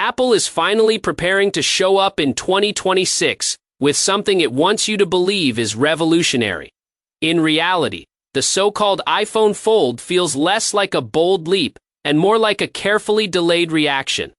Apple is finally preparing to show up in 2026 with something it wants you to believe is revolutionary. In reality, the so-called iPhone Fold feels less like a bold leap and more like a carefully delayed reaction.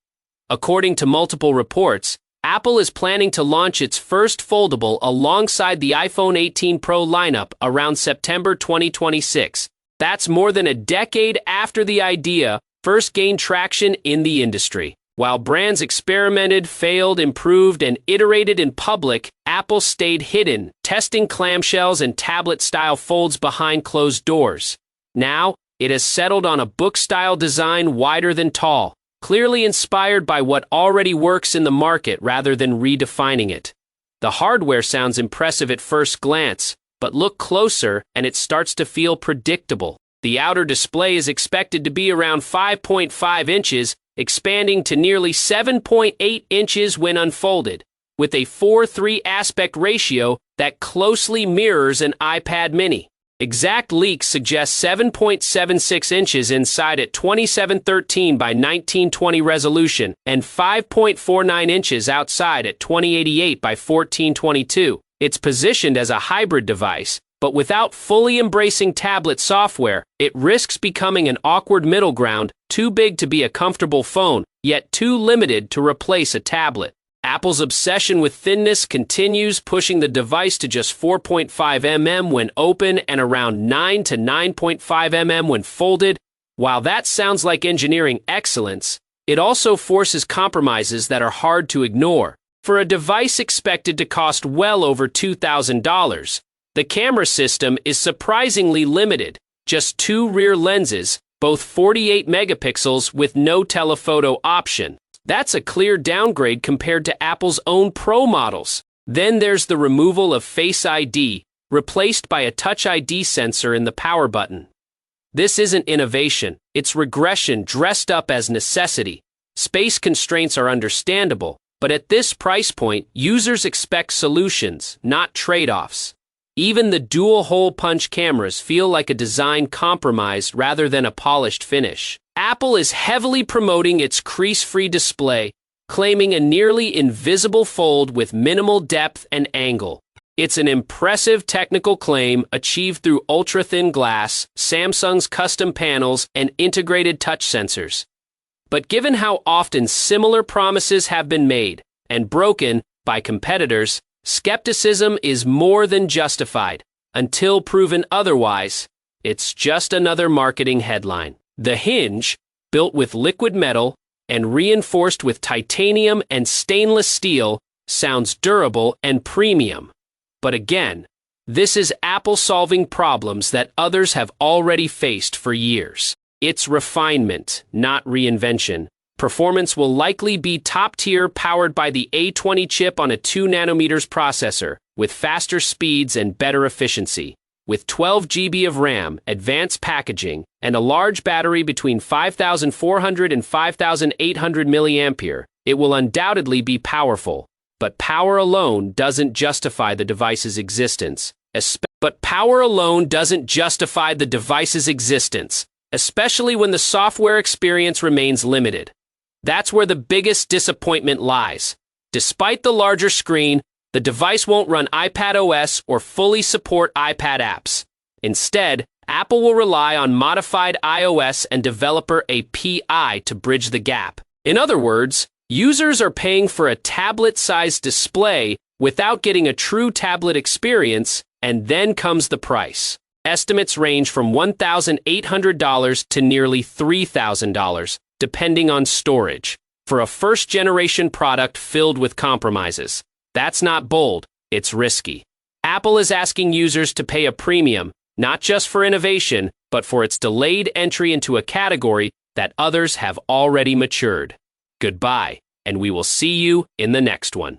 According to multiple reports, Apple is planning to launch its first foldable alongside the iPhone 18 Pro lineup around September 2026. That's more than a decade after the idea first gained traction in the industry. While brands experimented, failed, improved, and iterated in public, Apple stayed hidden, testing clamshells and tablet-style folds behind closed doors. Now, it has settled on a book-style design wider than tall, clearly inspired by what already works in the market rather than redefining it. The hardware sounds impressive at first glance, but look closer and it starts to feel predictable. The outer display is expected to be around 5.5 inches, expanding to nearly 7.8 inches when unfolded, with a 4:3 aspect ratio that closely mirrors an iPad mini. Exact leaks suggest 7.76 inches inside at 2713 by 1920 resolution and 5.49 inches outside at 2088 by 1422. It's positioned as a hybrid device, but without fully embracing tablet software, it risks becoming an awkward middle ground, too big to be a comfortable phone, yet too limited to replace a tablet. Apple's obsession with thinness continues, pushing the device to just 4.5 mm when open and around 9 to 9.5 mm when folded. While that sounds like engineering excellence, it also forces compromises that are hard to ignore. For a device expected to cost well over $2,000, the camera system is surprisingly limited, just 2 rear lenses, both 48 megapixels with no telephoto option. That's a clear downgrade compared to Apple's own Pro models. Then there's the removal of Face ID, replaced by a Touch ID sensor in the power button. This isn't innovation, it's regression dressed up as necessity. Space constraints are understandable, but at this price point, users expect solutions, not trade-offs. Even the dual-hole punch cameras feel like a design compromise rather than a polished finish. Apple is heavily promoting its crease-free display, claiming a nearly invisible fold with minimal depth and angle. It's an impressive technical claim achieved through ultra-thin glass, Samsung's custom panels, and integrated touch sensors. But given how often similar promises have been made and broken by competitors, skepticism is more than justified. Until proven otherwise, it's just another marketing headline. The hinge, built with liquid metal and reinforced with titanium and stainless steel, sounds durable and premium. But again, this is Apple solving problems that others have already faced for years. It's refinement, not reinvention. Performance will likely be top-tier, powered by the A20 chip on a 2nm processor, with faster speeds and better efficiency. With 12 GB of RAM, advanced packaging, and a large battery between 5,400 and 5,800 mAh, it will undoubtedly be powerful. But power alone doesn't justify the device's existence. Especially when the software experience remains limited. That's where the biggest disappointment lies. Despite the larger screen, the device won't run iPadOS or fully support iPad apps. Instead, Apple will rely on modified iOS and developer API to bridge the gap. In other words, users are paying for a tablet-sized display without getting a true tablet experience, and then comes the price. Estimates range from $1,800 to nearly $3,000, depending on storage, for a first-generation product filled with compromises. That's not bold, it's risky. Apple is asking users to pay a premium, not just for innovation, but for its delayed entry into a category that others have already matured. Goodbye, and we will see you in the next one.